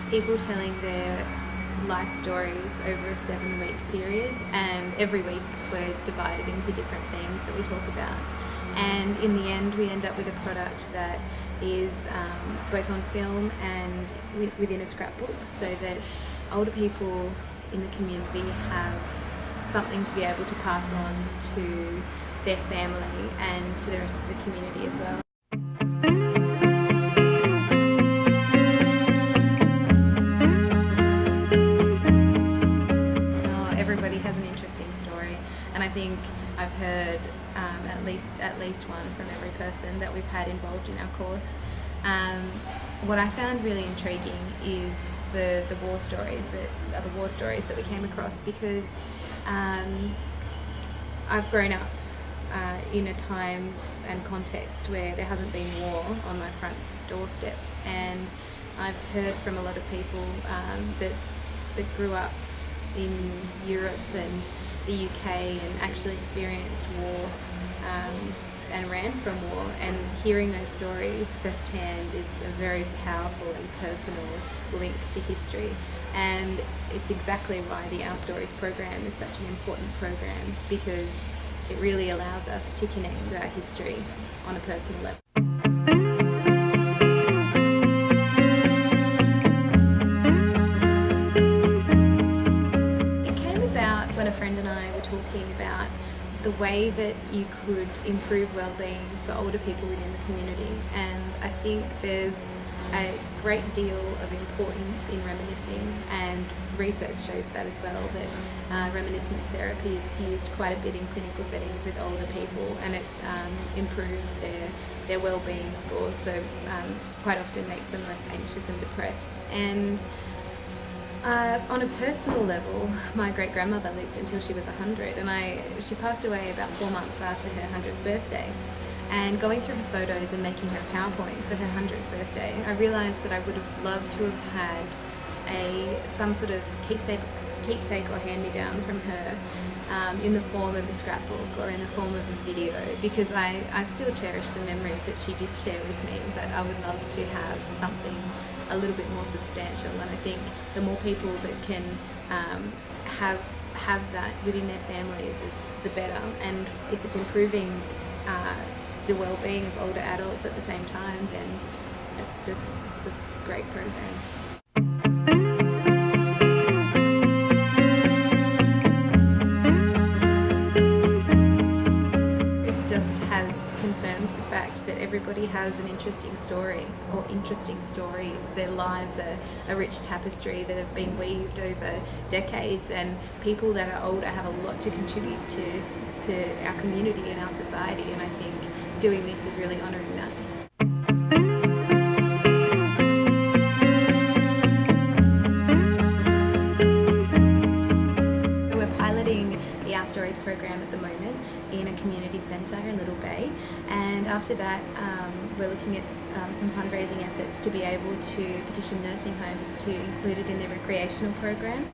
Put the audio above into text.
people telling their life stories over a 7-week period, and every week we're divided into different themes that we talk about, and in the end we end up with a product that is both on film and within a scrapbook, so that older people in the community have something to be able to pass on to their family and to the rest of the community as well. Everybody has an interesting story, and I think I've heard at least one from every person that we've had involved in our course. What I found really intriguing is the war stories that we came across, because I've grown up in a time and context where there hasn't been war on my front doorstep, and I've heard from a lot of people that grew up in Europe and the UK and actually experienced war and ran from war, and hearing those stories firsthand is a very powerful and personal link to history. And it's exactly why the Our Stories program is such an important program, because it really allows us to connect to our history on a personal level. When a friend and I were talking about the way that you could improve well-being for older people within the community, and I think there's a great deal of importance in reminiscing, and research shows that as well, that reminiscence therapy is used quite a bit in clinical settings with older people, and it improves their well-being scores, so quite often makes them less anxious and depressed. And on a personal level, my great-grandmother lived until she was 100, and she passed away about 4 months after her 100th birthday. And going through her photos and making her PowerPoint for her 100th birthday, I realised that I would have loved to have had some sort of keepsake or hand-me-down from her in the form of a scrapbook or in the form of a video, because I still cherish the memories that she did share with me, but I would love to have something a little bit more substantial. And I think the more people that can have that within their families is the better, and if it's improving the well-being of older adults at the same time, then it's a great program. Has confirmed the fact that everybody has an interesting story, or interesting stories. Their lives are a rich tapestry that have been weaved over decades, and people that are older have a lot to contribute to our community and our society, and I think doing this is really honouring that. The Our Stories program at the moment in a community centre in Little Bay, and after that we're looking at some fundraising efforts to be able to petition nursing homes to include it in their recreational program.